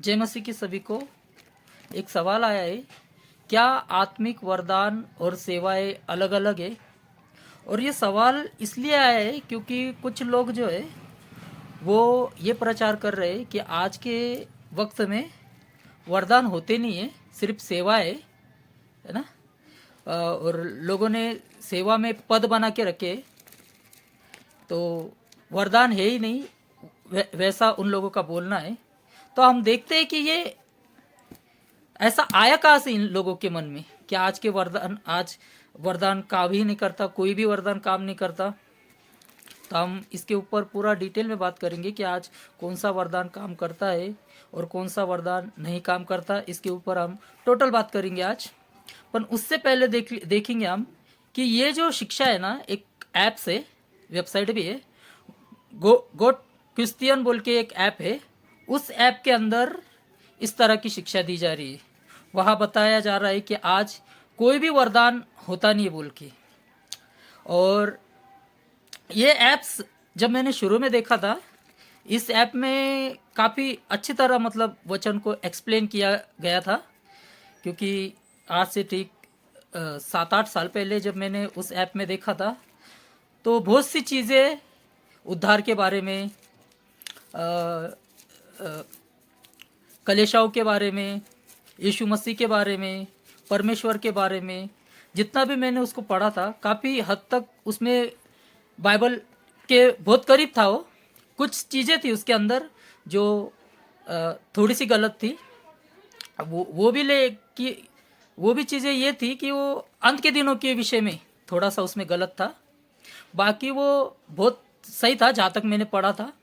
जय मसीह की सभी को। एक सवाल आया है, क्या आत्मिक वरदान और सेवाएं अलग अलग है? और ये सवाल इसलिए आया है क्योंकि कुछ लोग जो है वो ये प्रचार कर रहे हैं कि आज के वक्त में वरदान होते नहीं है, सिर्फ सेवा है ना। और लोगों ने सेवा में पद बना के रखे, तो वरदान है ही नहीं, वैसा उन लोगों का बोलना है। तो हम देखते हैं कि ये ऐसा आया कहाँ से इन लोगों के मन में कि आज वरदान काम ही नहीं करता, कोई भी वरदान काम नहीं करता। तो हम इसके ऊपर पूरा डिटेल में बात करेंगे कि आज कौन सा वरदान काम करता है और कौन सा वरदान नहीं काम करता। इसके ऊपर हम टोटल बात करेंगे आज। पर उससे पहले देखेंगे हम कि ये जो शिक्षा है ना, एक ऐप से, वेबसाइट भी है, गो क्रिश्चियन बोल के एक ऐप है। उस ऐप के अंदर इस तरह की शिक्षा दी जा रही है। वहाँ बताया जा रहा है कि आज कोई भी वरदान होता नहीं है बोल के। और ये ऐप्स जब मैंने शुरू में देखा था, इस ऐप में काफ़ी अच्छी तरह मतलब वचन को एक्सप्लेन किया गया था। क्योंकि आज से ठीक 7-8 साल पहले जब मैंने उस ऐप में देखा था, तो बहुत सी चीज़ें उद्धार के बारे में, कलेशाओं के बारे में, यीशु मसीह के बारे में, परमेश्वर के बारे में, जितना भी मैंने उसको पढ़ा था, काफ़ी हद तक उसमें बाइबल के बहुत करीब था। वो कुछ चीज़ें थी उसके अंदर जो थोड़ी सी गलत थी। वो भी चीज़ें ये थी कि वो अंत के दिनों के विषय में थोड़ा सा उसमें गलत था। बाकी वो बहुत सही था जहाँ तक मैंने पढ़ा था।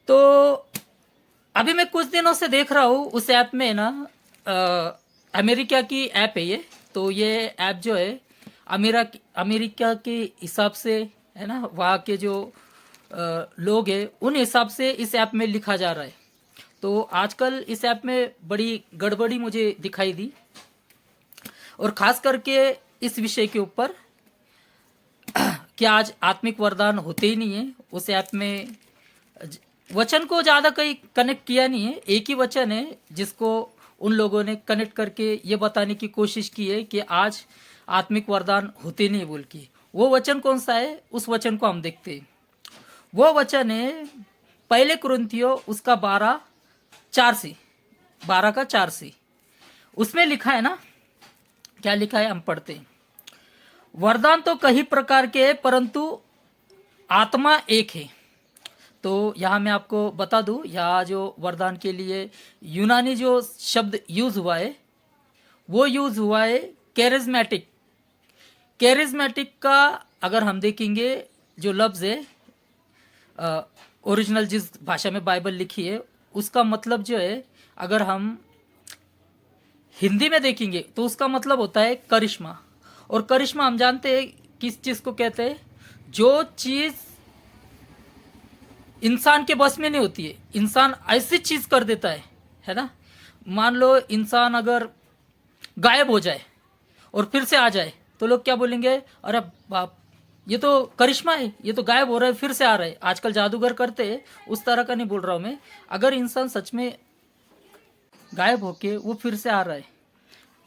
तो अभी मैं कुछ दिनों से देख रहा हूँ उस ऐप में ना, अमेरिका की ऐप है ये। तो ये ऐप जो है अमेरिका के हिसाब से है ना, वहाँ के जो लोग हैं उन हिसाब से इस ऐप में लिखा जा रहा है। तो आजकल इस ऐप में बड़ी गड़बड़ी मुझे दिखाई दी, और ख़ास करके इस विषय के ऊपर कि आज आत्मिक वरदान होते ही नहीं है। उस ऐप में वचन को ज़्यादा कहीं कनेक्ट किया नहीं है, एक ही वचन है जिसको उन लोगों ने कनेक्ट करके ये बताने की कोशिश की है कि आज आत्मिक वरदान होते नहीं बोल के। वो वचन कौन सा है, उस वचन को हम देखते हैं। वो वचन है पहले कुरिन्थियों उसका 12:4 उसमें लिखा है ना, क्या लिखा है हम पढ़ते हैं। वरदान तो कई प्रकार के हैं परंतु आत्मा एक है। तो यहाँ मैं आपको बता दूँ, यहाँ जो वरदान के लिए यूनानी जो शब्द यूज़ हुआ है वो यूज़ हुआ है कैरिज्मेटिक। कैरिज्मेटिक का अगर हम देखेंगे जो लफ्ज़ है, ओरिजिनल जिस भाषा में बाइबल लिखी है, उसका मतलब जो है अगर हम हिंदी में देखेंगे तो उसका मतलब होता है करिश्मा। और करिश्मा हम जानते हैं किस चीज़ को कहते हैं, जो चीज़ इंसान के बस में नहीं होती है, इंसान ऐसी चीज़ कर देता है ना। मान लो इंसान अगर गायब हो जाए और फिर से आ जाए तो लोग क्या बोलेंगे, अरे बाप, ये तो करिश्मा है, ये तो गायब हो रहा है फिर से आ रहा है। आजकल जादूगर करते हैं, उस तरह का नहीं बोल रहा हूँ मैं। अगर इंसान सच में गायब होके वो फिर से आ रहा है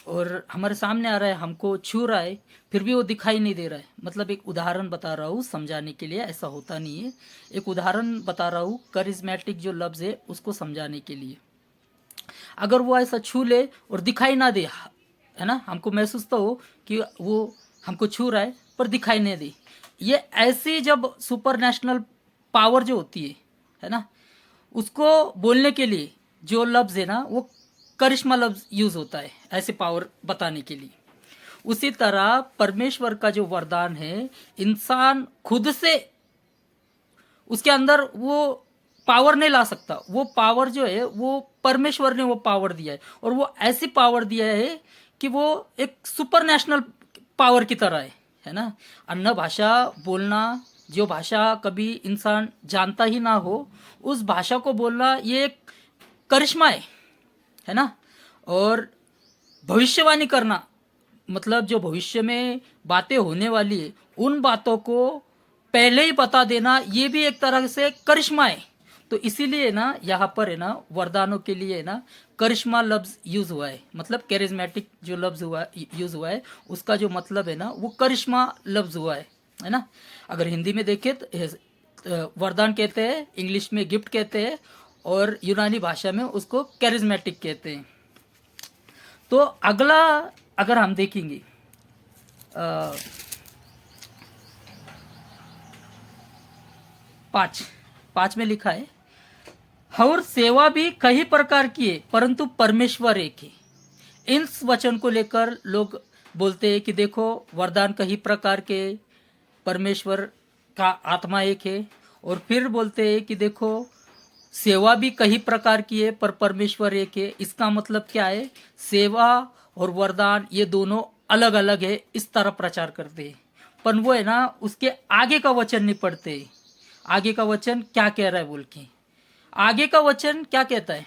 और हमारे सामने आ रहा है, हमको छू रहा है, फिर भी वो दिखाई नहीं दे रहा है, मतलब एक उदाहरण बता रहा हूँ समझाने के लिए, ऐसा होता नहीं है। एक उदाहरण बता रहा हूँ करिज्मेटिक जो लफ्ज़ है उसको समझाने के लिए। अगर वो ऐसा छू ले और दिखाई ना दे, है ना, हमको महसूस तो हो कि वो हमको छू रहा है पर दिखाई नहीं दे, ये ऐसी जब सुपर नेशनल पावर जो होती है ना, उसको बोलने के लिए जो लफ्ज़ है ना वो करिश्मा लफ्ज़ यूज़ होता है ऐसे पावर बताने के लिए। उसी तरह परमेश्वर का जो वरदान है, इंसान खुद से उसके अंदर वो पावर नहीं ला सकता। वो पावर जो है वो परमेश्वर ने वो पावर दिया है, और वो ऐसी पावर दिया है कि वो एक सुपर नेशनल पावर की तरह है ना। अन्य भाषा बोलना, जो भाषा कभी इंसान जानता ही ना हो, उस भाषा को बोलना ये एक करिश्मा है ना। और भविष्यवाणी करना, मतलब जो भविष्य में बातें होने वाली है उन बातों को पहले ही बता देना, ये भी एक तरह से करिश्मा है। तो इसीलिए ना यहाँ पर है ना वरदानों के लिए है ना करिश्मा लफ्ज यूज हुआ है, मतलब कैरिज्मेटिक जो लफ्ज हुआ यूज हुआ है उसका जो मतलब है ना वो करिश्मा लफ्ज हुआ है ना। अगर हिंदी में देखें तो वरदान कहते हैं, इंग्लिश में गिफ्ट कहते हैं और यूनानी भाषा में उसको कैरिज्मेटिक कहते हैं। तो अगला अगर हम देखेंगे पाँच में लिखा है और सेवा भी कई प्रकार की है परंतु परमेश्वर एक है। इस वचन को लेकर लोग बोलते हैं कि देखो वरदान कई प्रकार के, परमेश्वर का आत्मा एक है, और फिर बोलते हैं कि देखो सेवा भी कई प्रकार की है पर परमेश्वर एक है। इसका मतलब क्या है, सेवा और वरदान ये दोनों अलग अलग है, इस तरह प्रचार करते हैं। पर वो है ना उसके आगे का वचन नहीं पढ़ते, आगे का वचन क्या कह रहा है बोल के। आगे का वचन क्या कहता है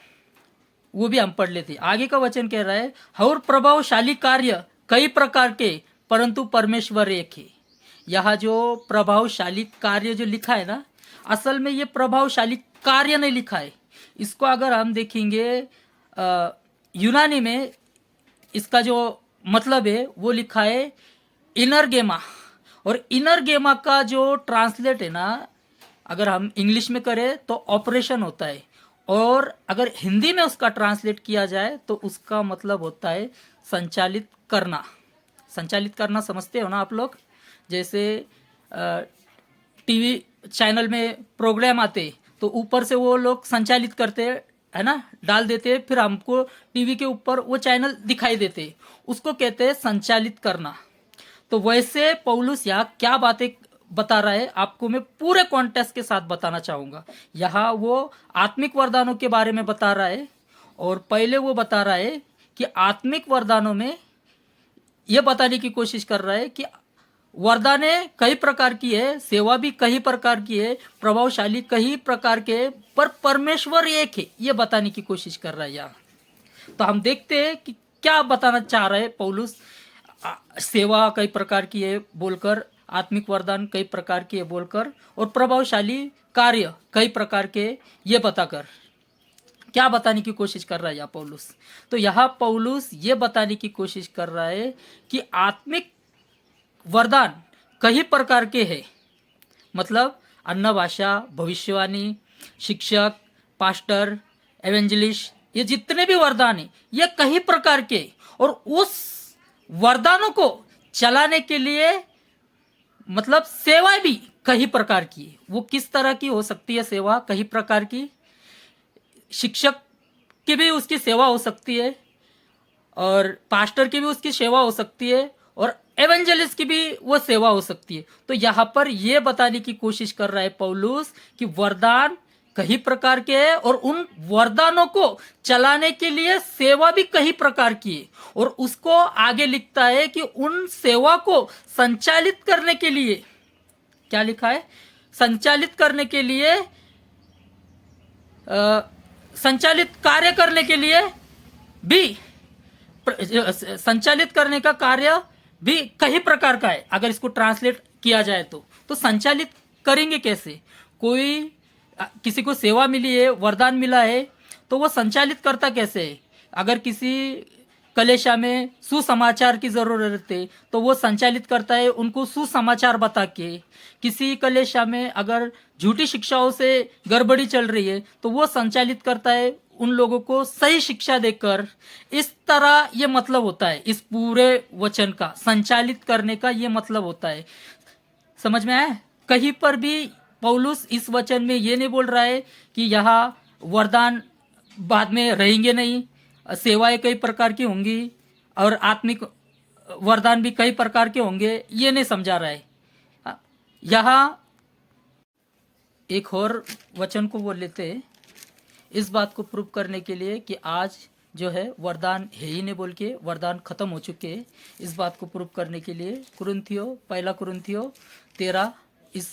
वो भी हम पढ़ लेते। आगे का वचन कह रहा है और प्रभावशाली कार्य कई प्रकार के परंतु परमेश्वर एक है। यहाँ जो प्रभावशाली कार्य जो लिखा है ना, असल में ये प्रभावशाली कार्य नहीं लिखा है। इसको अगर हम देखेंगे यूनानी में इसका जो मतलब है वो लिखा है इनर गेमा, और इनर गेमा का जो ट्रांसलेट है ना अगर हम इंग्लिश में करें तो ऑपरेशन होता है, और अगर हिंदी में उसका ट्रांसलेट किया जाए तो उसका मतलब होता है संचालित करना। संचालित करना समझते हो ना आप लोग, जैसे टीवी चैनल में प्रोग्राम आते तो ऊपर से वो लोग संचालित करते है ना, डाल देते, फिर हमको टीवी के ऊपर वो चैनल दिखाई देते, उसको कहते हैं संचालित करना। तो वैसे पौलुस यहाँ क्या बातें बता रहा है आपको मैं पूरे कॉन्टेक्स्ट के साथ बताना चाहूँगा। यहाँ वो आत्मिक वरदानों के बारे में बता रहा है, और पहले वो बता रहा है कि आत्मिक वरदानों में ये बताने की कोशिश कर रहा है कि वरदाने कई प्रकार की है, सेवा भी कई प्रकार की है, प्रभावशाली कई प्रकार के, पर परमेश्वर एक है, ये बताने की कोशिश कर रहा है यहाँ। तो हम देखते हैं कि क्या बताना चाह रहा है पौलुस। सेवा कई प्रकार की है बोलकर, आत्मिक वरदान कई प्रकार की है बोलकर, और प्रभावशाली कार्य कई प्रकार के ये बताकर क्या बताने की कोशिश कर रहा है यहाँ पौलुस। तो यहाँ पौलुस ये बताने की कोशिश कर रहा है कि आत्मिक वरदान कई प्रकार के हैं, मतलब अन्य भाषा, भविष्यवाणी, शिक्षक, पास्टर, एवेंजलिस्ट, ये जितने भी वरदान हैं ये कई प्रकार के, और उस वरदानों को चलाने के लिए मतलब सेवा भी कई प्रकार की है। वो किस तरह की हो सकती है सेवा, कई प्रकार की। शिक्षक की भी उसकी सेवा हो सकती है, और पास्टर की भी उसकी सेवा हो सकती है, और एवेंजलिस्ट की भी वो सेवा हो सकती है। तो यहाँ पर ये बताने की कोशिश कर रहा है पौलुस कि वरदान कई प्रकार के हैं, और उन वरदानों को चलाने के लिए सेवा भी कई प्रकार की है। और उसको आगे लिखता है कि उन सेवा को संचालित करने के लिए क्या लिखा है, संचालित करने के लिए संचालित कार्य करने के लिए भी, संचालित करने का कार्य भी कई प्रकार का है। अगर इसको ट्रांसलेट किया जाए तो संचालित करेंगे कैसे। कोई किसी को सेवा मिली है, वरदान मिला है, तो वो संचालित करता कैसे है। अगर किसी कलेशा में सुसमाचार की ज़रूरत है तो वो संचालित करता है उनको सुसमाचार बता के। किसी कलेशा में अगर झूठी शिक्षाओं से गड़बड़ी चल रही है तो वो संचालित करता है उन लोगों को सही शिक्षा देकर। इस तरह ये मतलब होता है इस पूरे वचन का, संचालित करने का ये मतलब होता है। समझ में आया। कहीं पर भी पौलुस इस वचन में ये नहीं बोल रहा है कि यहाँ वरदान बाद में रहेंगे नहीं, सेवाएं कई प्रकार की होंगी और आत्मिक वरदान भी कई प्रकार के होंगे, ये नहीं समझा रहा है। यहाँ एक और वचन को बोल लेते हैं इस बात को प्रूव करने के लिए कि आज जो है वरदान है ही नहीं बोल के वरदान खत्म हो चुके हैं। इस बात को प्रूव करने के लिए पहला कुरिन्थियों 13 इस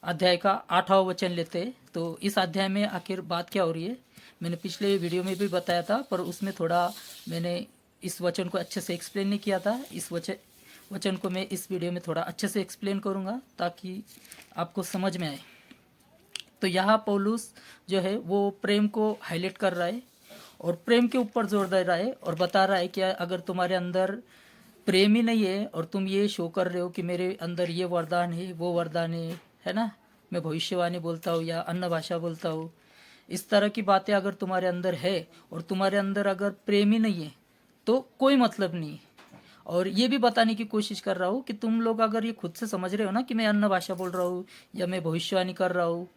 अध्याय का 8वां वचन लेते हैं। तो इस अध्याय में आखिर बात क्या हो रही है, मैंने पिछले वीडियो में भी बताया था, पर उसमें थोड़ा मैंने इस वचन को अच्छे से एक्सप्लेन नहीं किया था। इस वचन को मैं इस वीडियो में थोड़ा अच्छे से एक्सप्लेन करूँगा ताकि आपको समझ में आए। तो यहाँ पौलुस जो है वो प्रेम को हाईलाइट कर रहा है और प्रेम के ऊपर जोर दे रहा है और बता रहा है कि अगर तुम्हारे अंदर प्रेम ही नहीं है और तुम ये शो कर रहे हो कि मेरे अंदर ये वरदान है वो वरदान है ना, मैं भविष्यवाणी बोलता हूँ या अन्य भाषा बोलता हूँ, इस तरह की बातें अगर तुम्हारे अंदर है और तुम्हारे अंदर अगर प्रेम ही नहीं है तो कोई मतलब नहीं है। और ये भी बताने की कोशिश कर रहा हूँ कि तुम लोग अगर ये खुद से समझ रहे हो ना कि मैं अन्य भाषा बोल रहा हूँ या मैं भविष्यवाणी कर रहा हूँ,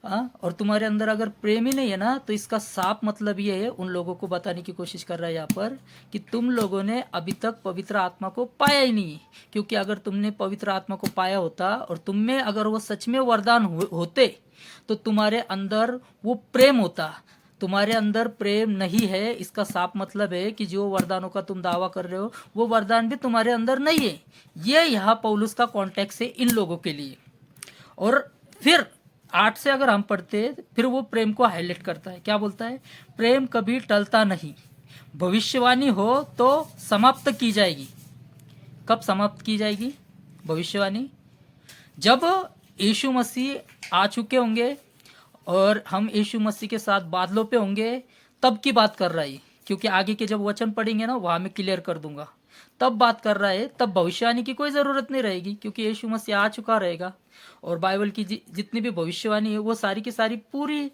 हाँ, और तुम्हारे अंदर अगर प्रेम ही नहीं है ना, तो इसका साफ मतलब ये है, उन लोगों को बताने की कोशिश कर रहा है यहाँ पर कि तुम लोगों ने अभी तक पवित्र आत्मा को पाया ही नहीं। क्योंकि अगर तुमने पवित्र आत्मा को पाया होता और तुम में अगर वो सच में वरदान होते तो तुम्हारे अंदर वो प्रेम होता। तुम्हारे अंदर प्रेम नहीं है, इसका साफ मतलब है कि जो वरदानों का तुम दावा कर रहे हो वो वरदान भी तुम्हारे अंदर नहीं है। ये यहाँ पौलुस का कॉन्टेक्स्ट है इन लोगों के लिए। और फिर 8 से अगर हम पढ़ते फिर वो प्रेम को हाईलाइट करता है, क्या बोलता है, प्रेम कभी टलता नहीं, भविष्यवाणी हो तो समाप्त की जाएगी। कब समाप्त की जाएगी भविष्यवाणी? जब यीशु मसीह आ चुके होंगे और हम यीशु मसीह के साथ बादलों पे होंगे, तब की बात कर रहा है। क्योंकि आगे के जब वचन पढ़ेंगे ना वहाँ मैं क्लियर कर दूंगा, तब बात कर रहा है। तब भविष्यवाणी की कोई ज़रूरत नहीं रहेगी क्योंकि यीशु मसीह आ चुका रहेगा और बाइबल की जितनी भी भविष्यवाणी है वो सारी की सारी पूरी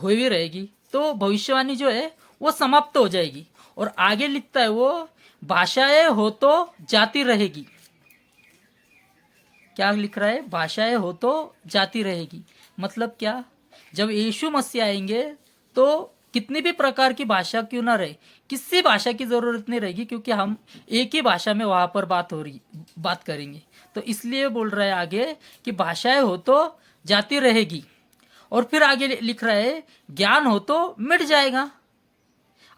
हुई रहेगी। तो भविष्यवाणी जो है वो समाप्त हो जाएगी। और आगे लिखता है वो भाषाएं हो तो जाती रहेगी। क्या लिख रहा है? भाषाएं हो तो जाती रहेगी। मतलब क्या? जब यीशु मसीह आएंगे तो कितनी भी प्रकार की भाषा क्यों ना रहे, किसी भाषा की जरूरत नहीं रहेगी क्योंकि हम एक ही भाषा में वहां पर बात करेंगे। तो इसलिए बोल रहा है आगे कि भाषाएं हो तो जाती रहेगी। और फिर आगे लिख रहा है ज्ञान हो तो मिट जाएगा।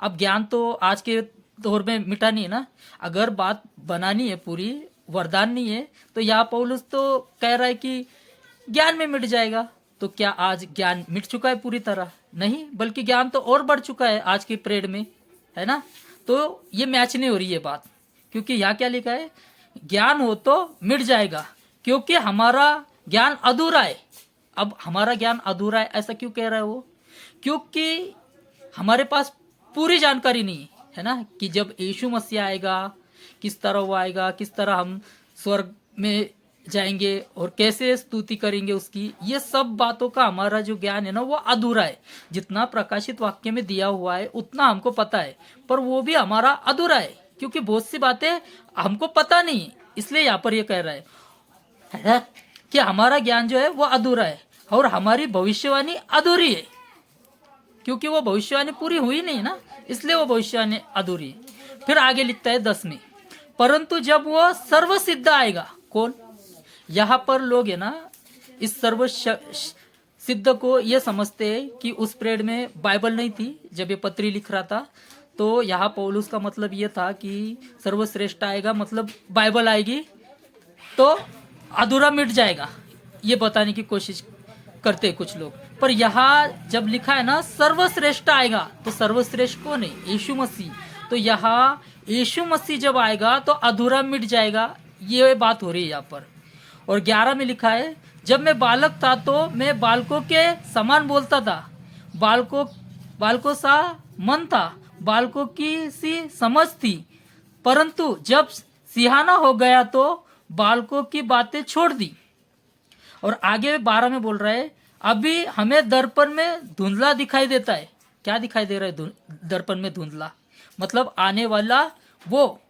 अब ज्ञान तो आज के दौर में मिटा नहीं है ना, अगर बात बनानी है पूरी, वरदान नहीं है, तो यहाँ पौलुस तो कह रहा है कि ज्ञान में मिट जाएगा। तो क्या आज ज्ञान मिट चुका है पूरी तरह? नहीं, बल्कि ज्ञान तो और बढ़ चुका है आज की पीरियड में, है ना। तो ये मैच नहीं हो रही है बात, क्योंकि यहाँ क्या लिखा है, ज्ञान हो तो मिट जाएगा क्योंकि हमारा ज्ञान अधूरा है। अब हमारा ज्ञान अधूरा है ऐसा क्यों कह रहा है वो? क्योंकि हमारे पास पूरी जानकारी नहीं है ना, कि जब यीशु मसीह आएगा किस तरह वो आएगा, किस तरह हम स्वर्ग में जाएंगे और कैसे स्तुति करेंगे उसकी, ये सब बातों का हमारा जो ज्ञान है ना वो अधूरा है। जितना प्रकाशित वाक्य में दिया हुआ है उतना हमको पता है, पर वो भी हमारा अधूरा है क्योंकि बहुत सी बातें हमको पता नहीं। इसलिए यहाँ पर ये कह रहा है कि हमारा ज्ञान जो है वो अधूरा है और हमारी भविष्यवाणी अधूरी है क्योंकि वो भविष्यवाणी पूरी हुई नहीं ना, इसलिए वो भविष्यवाणी अधूरी है। फिर आगे लिखता है 10 में, परंतु जब वो सर्वसिद्ध आएगा। कौन? यहाँ पर लोग है ना इस सर्व सिद्ध को ये समझते हैं कि उस पीरियड में बाइबल नहीं थी जब ये पत्री लिख रहा था। तो यहाँ पौलुस का मतलब ये था कि सर्वश्रेष्ठ आएगा मतलब बाइबल आएगी तो अधूरा मिट जाएगा, ये बताने की कोशिश करते कुछ लोग। पर यहाँ जब लिखा है ना सर्वश्रेष्ठ आएगा, तो सर्वश्रेष्ठ कौन है? यीशु मसीह। तो यहाँ यीशु मसीह जब आएगा तो अधूरा मिट जाएगा, ये बात हो रही है यहाँ पर। और 11 में लिखा है, जब मैं बालक था तो मैं बालकों के समान बोलता था, बालकों सा मन था, बालकों की सी समझ थी, परंतु जब सिहाना हो गया तो बालकों की बातें छोड़ दी। और आगे 12 में बोल रहा है, अभी हमें दर्पण में धुंधला दिखाई देता है। क्या दिखाई दे रहा है दर्पण में धुंधला? मतलब आने वाला वो,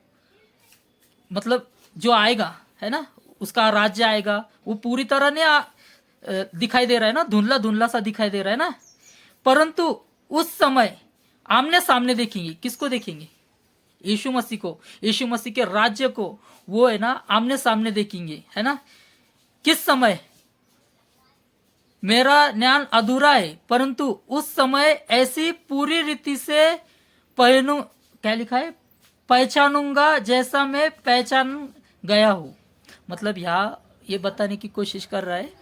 मतलब जो आएगा है ना, उसका राज्य आएगा, वो पूरी तरह नहीं दिखाई दे रहा है ना, धुंधला धुंधला सा दिखाई दे रहा है ना। परंतु उस समय आमने सामने देखेंगे। किसको देखेंगे? यीशु मसीह को, यीशु मसीह के राज्य को, वो है ना आमने सामने देखेंगे, है ना। किस समय? मेरा ज्ञान अधूरा है परंतु उस समय ऐसी पूरी रीति से क्या लिखा है, पहचानूंगा जैसा मैं पहचान गया हूं। मतलब यहाँ ये बताने की कोशिश कर रहा है,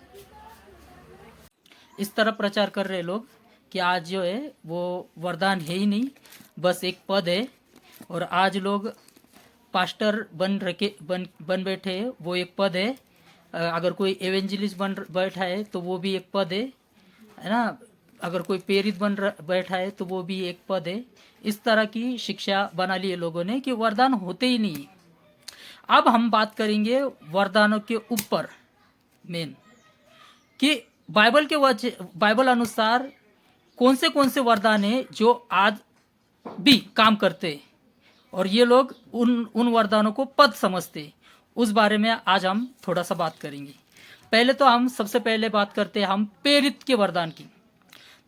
इस तरह प्रचार कर रहे लोग कि आज जो है वो वरदान है ही नहीं, बस एक पद है। और आज लोग पास्टर बन बैठे, वो एक पद है, अगर कोई एवेंजलिस्ट बन बैठा है तो वो भी एक पद है ना। अगर कोई प्रेरित बैठा है तो वो भी एक पद है। इस तरह की शिक्षा बना ली है लोगों ने कि वरदान होते ही नहीं। अब हम बात करेंगे वरदानों के ऊपर मेन, कि बाइबल अनुसार कौन से वरदान है जो आज भी काम करते हैं, और ये लोग उन वरदानों को पद समझते हैं। उस बारे में आज हम थोड़ा सा बात करेंगे। पहले तो हम सबसे पहले बात करते हैं हम प्रेरित के वरदान की।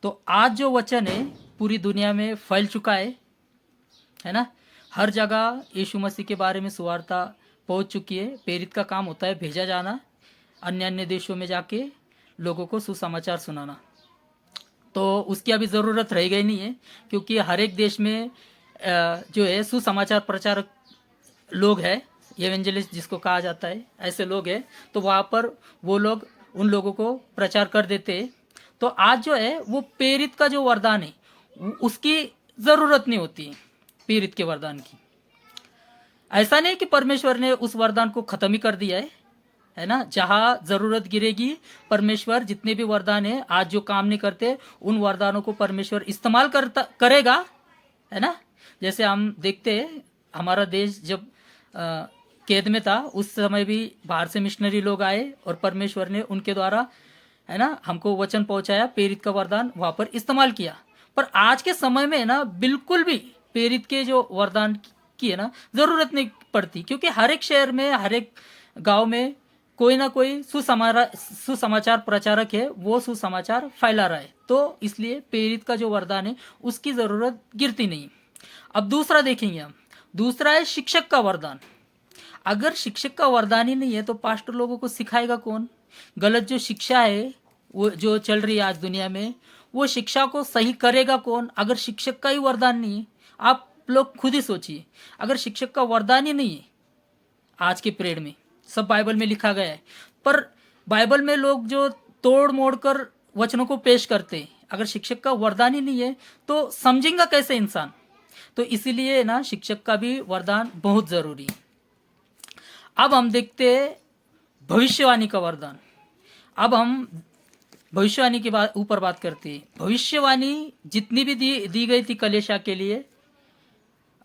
तो आज जो वचन है पूरी दुनिया में फैल चुका है ना। हर जगह यीशु मसीह के बारे में सुवार्ता पहुंच चुकी है। प्रेरित का काम होता है भेजा जाना, अन्य अन्य देशों में जाके लोगों को सुसमाचार सुनाना। तो उसकी अभी ज़रूरत रह गई नहीं है, क्योंकि हर एक देश में जो है सुसमाचार प्रचारक लोग हैं, एवेंजलिस्ट जिसको कहा जाता है, ऐसे लोग हैं। तो वहाँ पर वो लोग उन लोगों को प्रचार कर देते हैं। तो आज जो है वो प्रेरित का जो वरदान है उसकी ज़रूरत नहीं होती है, प्रेरित के वरदान की। ऐसा नहीं कि परमेश्वर ने उस वरदान को ख़त्म ही कर दिया है ना। जहाँ ज़रूरत गिरेगी परमेश्वर जितने भी वरदान है आज जो काम नहीं करते उन वरदानों को परमेश्वर इस्तेमाल करेगा, है ना। जैसे हम देखते हैं हमारा देश जब कैद में था उस समय भी बाहर से मिशनरी लोग आए और परमेश्वर ने उनके द्वारा, है ना, हमको वचन पहुंचाया, प्रेरित का वरदान वहाँ पर इस्तेमाल किया। पर आज के समय में ना बिल्कुल भी प्रेरित के जो वरदान की है ना ज़रूरत नहीं पड़ती, क्योंकि हर एक शहर में हर एक गांव में कोई ना कोई सुसमाचार प्रचारक है, वो सुसमाचार फैला रहा है। तो इसलिए प्रेरित का जो वरदान है उसकी ज़रूरत गिरती नहीं। अब दूसरा देखेंगे हम, दूसरा है शिक्षक का वरदान। अगर शिक्षक का वरदान ही नहीं है तो पास्टर लोगों को सिखाएगा कौन? गलत जो शिक्षा है वो जो चल रही है आज दुनिया में, वो शिक्षा को सही करेगा कौन अगर शिक्षक का ही वरदान नहीं है? आप लोग खुद ही सोचिए, अगर शिक्षक का वरदान ही नहीं है, आज के पीरियड में सब बाइबल में लिखा गया है, पर बाइबल में लोग जो तोड़ मोड़ कर वचनों को पेश करते हैं, अगर शिक्षक का वरदान ही नहीं है तो समझेगा कैसे इंसान? तो इसीलिए ना शिक्षक का भी वरदान बहुत ज़रूरी है। अब हम देखते हैं भविष्यवाणी का वरदान। अब हम भविष्यवाणी के ऊपर बात करते हैं। भविष्यवाणी जितनी भी दी गई थी कलीसिया के लिए,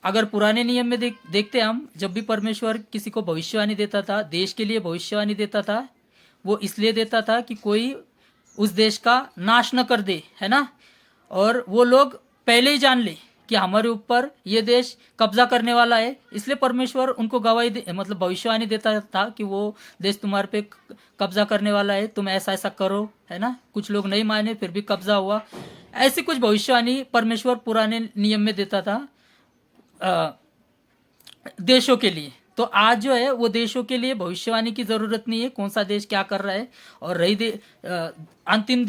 अगर पुराने नियम में देखते हम, जब भी परमेश्वर किसी को भविष्यवाणी देता था, देश के लिए भविष्यवाणी देता था, वो इसलिए देता था कि कोई उस देश का नाश न कर दे, है ना। और वो लोग पहले ही जान ले कि हमारे ऊपर ये देश कब्जा करने वाला है, इसलिए परमेश्वर उनको गवाही मतलब भविष्यवाणी देता था कि वो देश तुम्हारे पे कब्जा करने वाला है, तुम ऐसा ऐसा करो, है ना। कुछ लोग नहीं माने फिर भी कब्जा हुआ। ऐसी कुछ भविष्यवाणी परमेश्वर पुराने नियम में देता था देशों के लिए। तो आज जो है वो देशों के लिए भविष्यवाणी की ज़रूरत नहीं है, कौन सा देश क्या कर रहा है। और रही अंतिम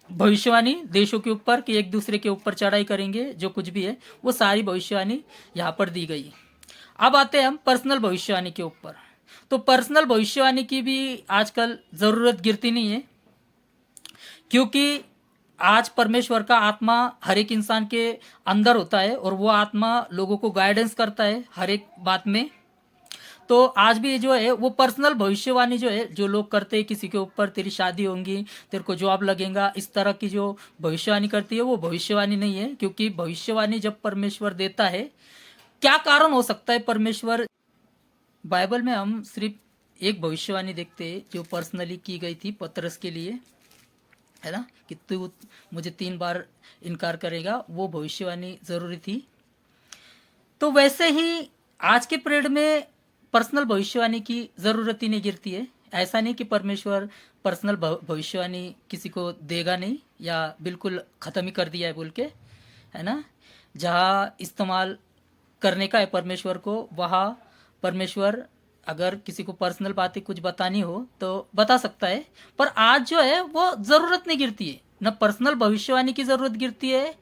भविष्यवाणी देशों के ऊपर कि एक दूसरे के ऊपर चढ़ाई करेंगे, जो कुछ भी है वो सारी भविष्यवाणी यहाँ पर दी गई है। अब आते हैं हम पर्सनल भविष्यवाणी के ऊपर। तो पर्सनल भविष्यवाणी की भी आजकल ज़रूरत गिरती नहीं है, क्योंकि आज परमेश्वर का आत्मा हर एक इंसान के अंदर होता है और वो आत्मा लोगों को गाइडेंस करता है हर एक बात में। तो आज भी जो है वो पर्सनल भविष्यवाणी जो है जो लोग करते हैं, किसी के ऊपर तेरी शादी होगी, तेरे को जॉब लगेगा, इस तरह की जो भविष्यवाणी करती है वो भविष्यवाणी नहीं है। क्योंकि भविष्यवाणी जब परमेश्वर देता है, क्या कारण हो सकता है परमेश्वर? बाइबल में हम सिर्फ एक भविष्यवाणी देखते हैं जो पर्सनली की गई थी पतरस के लिए, है ना, कि तू मुझे 3 बार इनकार करेगा, वो भविष्यवाणी ज़रूरी थी। तो वैसे ही आज के पीरियड में पर्सनल भविष्यवाणी की ज़रूरत ही नहीं गिरती है। ऐसा नहीं कि परमेश्वर पर्सनल भविष्यवाणी किसी को देगा नहीं या बिल्कुल ख़त्म ही कर दिया है बोल के, है ना। जहाँ इस्तेमाल करने का है परमेश्वर को, वहाँ परमेश्वर अगर किसी को पर्सनल बातें कुछ बतानी हो तो बता सकता है। पर आज जो है वो ज़रूरत नहीं गिरती है, ना पर्सनल भविष्यवाणी की ज़रूरत गिरती है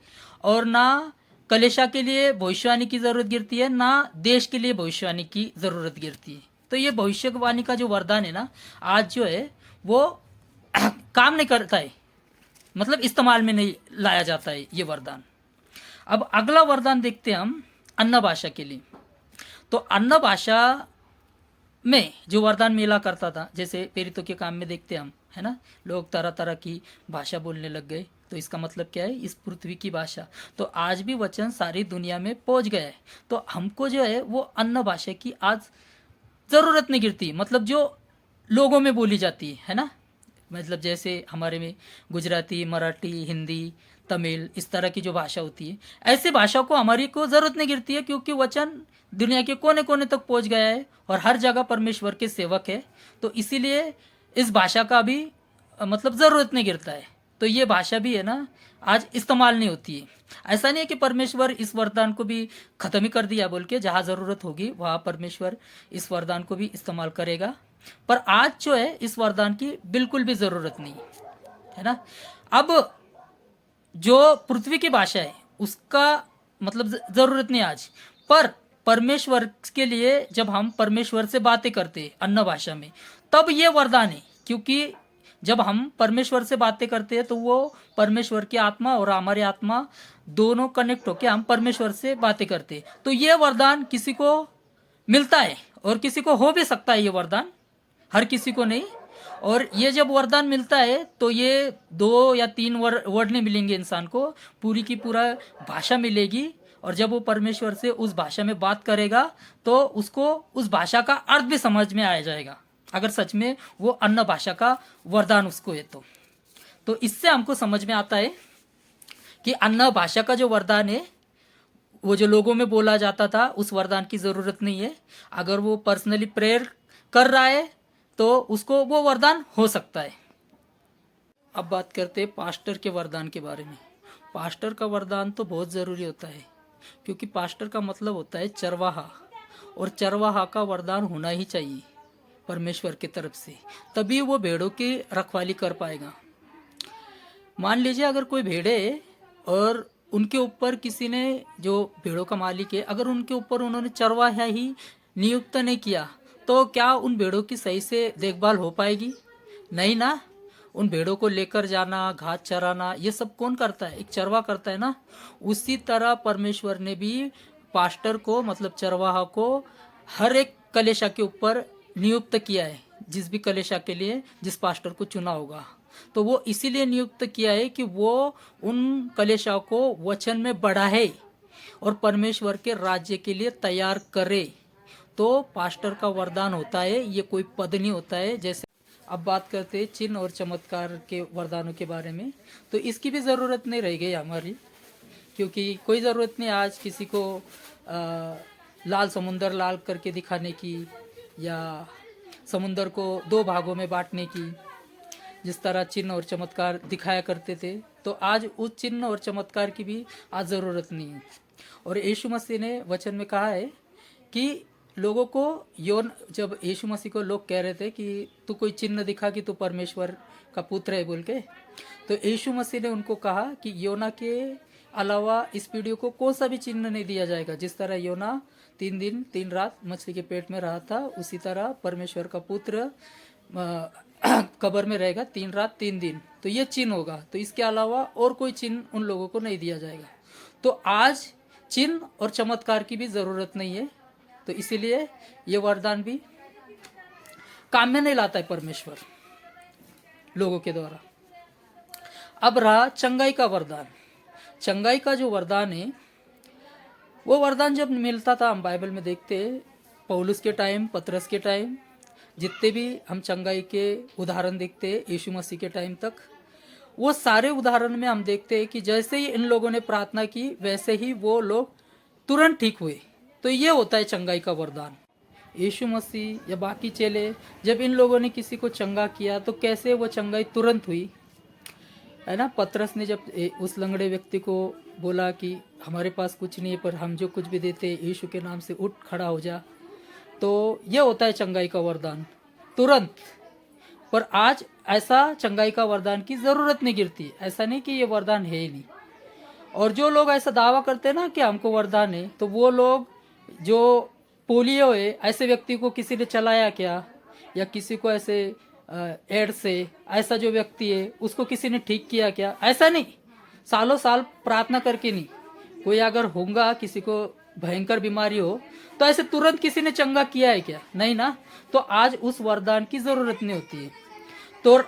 और ना कलीसिया के लिए भविष्यवाणी की ज़रूरत गिरती है, ना देश के लिए भविष्यवाणी की ज़रूरत गिरती है। तो ये भविष्यवाणी का जो वरदान है ना, आज जो है वो काम नहीं करता है, मतलब इस्तेमाल में नहीं लाया जाता है ये वरदान। अब अगला वरदान देखते हैं हम अन्य भाषा के लिए। तो अन्य भाषा में जो वरदान मिला करता था, जैसे प्रेरितों के काम में देखते हम, है ना, लोग तरह तरह की भाषा बोलने लग गए। तो इसका मतलब क्या है, इस पृथ्वी की भाषा। तो आज भी वचन सारी दुनिया में पहुंच गया है। तो हमको जो है वो अन्य भाषा की आज ज़रूरत नहीं गिरती, मतलब जो लोगों में बोली जाती है ना, मतलब जैसे हमारे में गुजराती, मराठी, हिंदी, तमिल, इस तरह की जो भाषा होती है, ऐसे भाषा को हमारी को ज़रूरत नहीं गिरती है, क्योंकि वचन दुनिया के कोने कोने तक पहुंच गया है और हर जगह परमेश्वर के सेवक है। तो इसीलिए इस भाषा का भी मतलब ज़रूरत नहीं गिरता है। तो ये भाषा भी है ना आज इस्तेमाल नहीं होती है। ऐसा नहीं है कि परमेश्वर इस वरदान को भी ख़त्म ही कर दिया बोल के, जहाँ ज़रूरत होगी वहाँ परमेश्वर इस वरदान को भी इस्तेमाल करेगा। पर आज जो है इस वरदान की बिल्कुल भी ज़रूरत नहीं है ना। अब जो पृथ्वी की भाषा है उसका मतलब ज़रूरत नहीं आज, पर परमेश्वर के लिए जब हम परमेश्वर से बातें करते हैं अन्य भाषा में, तब ये वरदान है। क्योंकि जब हम परमेश्वर से बातें करते हैं तो वो परमेश्वर की आत्मा और हमारी आत्मा दोनों कनेक्ट होकर हम परमेश्वर से बातें करते हैं। तो ये वरदान किसी को मिलता है और किसी को हो भी सकता है, ये वरदान हर किसी को नहीं। और ये जब वरदान मिलता है तो ये 2 या 3 वर्ड नहीं मिलेंगे इंसान को, पूरी की पूरा भाषा मिलेगी। और जब वो परमेश्वर से उस भाषा में बात करेगा तो उसको उस भाषा का अर्थ भी समझ में आ जाएगा, अगर सच में वो अन्य भाषा का वरदान उसको है तो इससे हमको समझ में आता है कि अन्य भाषा का जो वरदान है वो जो लोगों में बोला जाता था, उस वरदान की ज़रूरत नहीं है। अगर वो पर्सनली प्रेयर कर रहा है तो उसको वो वरदान हो सकता है। अब बात करते हैं पास्टर के वरदान के बारे में। पास्टर का वरदान तो बहुत ज़रूरी होता है, क्योंकि पास्टर का मतलब होता है चरवाहा, और चरवाहा का वरदान होना ही चाहिए परमेश्वर की तरफ से, तभी वो भेड़ों की रखवाली कर पाएगा। मान लीजिए अगर कोई भेड़े है और उनके ऊपर किसी ने, जो भेड़ों का मालिक है, अगर उनके ऊपर उन्होंने चरवाहा ही नियुक्त नहीं किया तो क्या उन भेड़ों की सही से देखभाल हो पाएगी? नहीं ना। उन भेड़ों को लेकर जाना, घास चराना, ये सब कौन करता है? एक चरवा करता है ना। उसी तरह परमेश्वर ने भी पास्टर को, मतलब चरवाहा को, हर एक कलेशा के ऊपर नियुक्त किया है, जिस भी कलेशा के लिए जिस पास्टर को चुना होगा। तो वो इसीलिए नियुक्त किया है कि वो उन कलेशा को वचन में बढ़ाए और परमेश्वर के राज्य के लिए तैयार करे। तो पास्टर का वरदान होता है, ये कोई पद नहीं होता है। जैसे अब बात करते हैं चिन्ह और चमत्कार के वरदानों के बारे में, तो इसकी भी ज़रूरत नहीं रह गई हमारी, क्योंकि कोई ज़रूरत नहीं आज किसी को लाल समुंदर लाल करके दिखाने की, या समुंदर को 2 भागों में बांटने की, जिस तरह चिन्ह और चमत्कार दिखाया करते थे। तो आज उस चिन्ह और चमत्कार की भी आज ज़रूरत नहीं है। और यीशु मसीह ने वचन में कहा है कि लोगों को जब यीशु मसीह को लोग कह रहे थे कि तू कोई चिन्ह दिखा कि तू परमेश्वर का पुत्र है बोल के, तो यीशु मसीह ने उनको कहा कि योना के अलावा इस पीढ़ी को कौन सा भी चिन्ह नहीं दिया जाएगा। जिस तरह योना 3 दिन 3 रात मछली के पेट में रहा था, उसी तरह परमेश्वर का पुत्र कब्र में रहेगा 3 रात 3 दिन, तो ये चिन्ह होगा। तो इसके अलावा और कोई चिन्ह उन लोगों को नहीं दिया जाएगा। तो आज चिन्ह और चमत्कार की भी ज़रूरत नहीं है। तो इसीलिए ये वरदान भी काम में नहीं लाता है परमेश्वर लोगों के द्वारा। अब रहा चंगाई का वरदान। चंगाई का जो वरदान है, वो वरदान जब मिलता था, हम बाइबल में देखते पौलुस के टाइम, पतरस के टाइम, जितने भी हम चंगाई के उदाहरण देखते हैं यीशु मसीह के टाइम तक, वो सारे उदाहरण में हम देखते हैं कि जैसे ही इन लोगों ने प्रार्थना की वैसे ही वो लोग तुरंत ठीक हुए। तो ये होता है चंगाई का वरदान। यीशु मसीह या बाकी चेले, जब इन लोगों ने किसी को चंगा किया तो कैसे वो चंगाई तुरंत हुई, है ना। पतरस ने जब उस लंगड़े व्यक्ति को बोला कि हमारे पास कुछ नहीं है, पर हम जो कुछ भी देते यीशु के नाम से उठ खड़ा हो जा, तो ये होता है चंगाई का वरदान तुरंत। पर आज ऐसा चंगाई का वरदान की ज़रूरत नहीं गिरती। ऐसा नहीं कि ये वरदान है ही नहीं। और जो लोग ऐसा दावा करते हैं ना कि हमको वरदान है, तो वो लोग जो पोलियो है, ऐसे व्यक्ति को किसी ने चलाया क्या, या किसी को ऐसे एड्स से, ऐसा जो व्यक्ति है उसको किसी ने ठीक किया क्या? ऐसा नहीं। सालों साल प्रार्थना करके नहीं। कोई अगर होगा, किसी को भयंकर बीमारी हो, तो ऐसे तुरंत किसी ने चंगा किया है क्या? नहीं ना। तो आज उस वरदान की जरूरत नहीं होती है। तो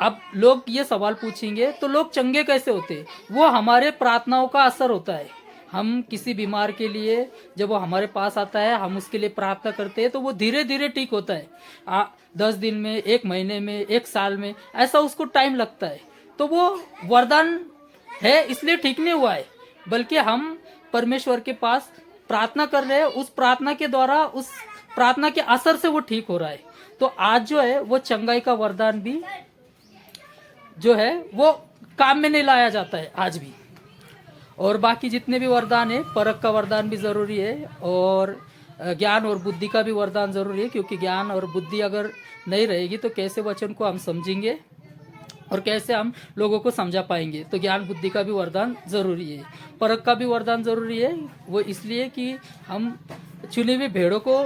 अब लोग ये सवाल पूछेंगे तो लोग चंगे कैसे होते? वो हमारे प्रार्थनाओं का असर होता है। हम किसी बीमार के लिए जब वो हमारे पास आता है, हम उसके लिए प्रार्थना करते हैं तो वो धीरे धीरे ठीक होता है। 10 दिन में, 1 महीने में, 1 साल में, ऐसा उसको टाइम लगता है। तो वो वरदान है इसलिए ठीक नहीं हुआ है, बल्कि हम परमेश्वर के पास प्रार्थना कर रहे हैं, उस प्रार्थना के द्वारा, उस प्रार्थना के असर से वो ठीक हो रहा है। तो आज जो है वो चंगाई का वरदान भी जो है वो काम में नहीं लाया जाता है आज भी। और बाकी जितने भी वरदान है, परख का वरदान भी जरूरी है, और ज्ञान और बुद्धि का भी वरदान जरूरी है, क्योंकि ज्ञान और बुद्धि अगर नहीं रहेगी तो कैसे वचन को हम समझेंगे और कैसे हम लोगों को समझा पाएंगे। तो ज्ञान बुद्धि का भी वरदान जरूरी है। परख का भी वरदान जरूरी है, वो इसलिए कि हम चुनी हुई भेड़ों को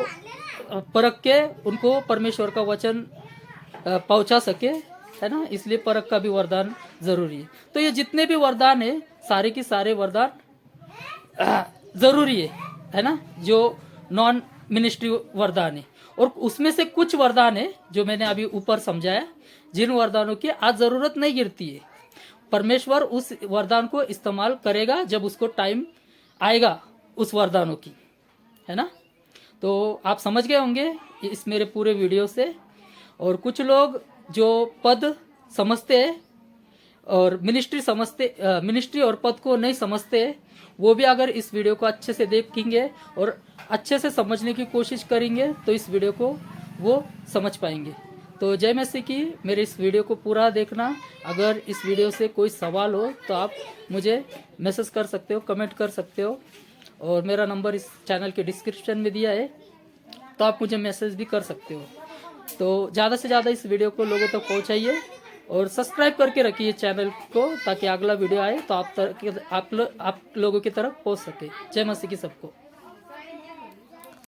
परख के उनको परमेश्वर का वचन पहुंचा सके, है ना। इसलिए परख का भी वरदान जरूरी है। तो ये जितने भी वरदान है, सारे के सारे वरदान जरूरी है ना, जो नॉन मिनिस्ट्री वरदान है। और उसमें से कुछ वरदान है जो मैंने अभी ऊपर समझाया, जिन वरदानों की आज जरूरत नहीं गिरती है। परमेश्वर उस वरदान को इस्तेमाल करेगा जब उसको टाइम आएगा उस वरदानों की, है ना। तो आप समझ गए होंगे इस मेरे पूरे वीडियो से। और कुछ लोग जो पद समझते हैं और मिनिस्ट्री और पद को नहीं समझते, वो भी अगर इस वीडियो को अच्छे से देखेंगे और अच्छे से समझने की कोशिश करेंगे तो इस वीडियो को वो समझ पाएंगे। तो जय मसीह की। मेरे इस वीडियो को पूरा देखना। अगर इस वीडियो से कोई सवाल हो तो आप मुझे मैसेज कर सकते हो, कमेंट कर सकते हो, और मेरा नंबर इस चैनल के डिस्क्रिप्शन में दिया है, तो आप मुझे मैसेज भी कर सकते हो। तो ज़्यादा से ज़्यादा इस वीडियो को लोगों तक पहुँचाइए और सब्सक्राइब करके रखिए चैनल को, ताकि अगला वीडियो आए तो आप लोगों की तरफ पहुँच सके। जय मसीह की सबको।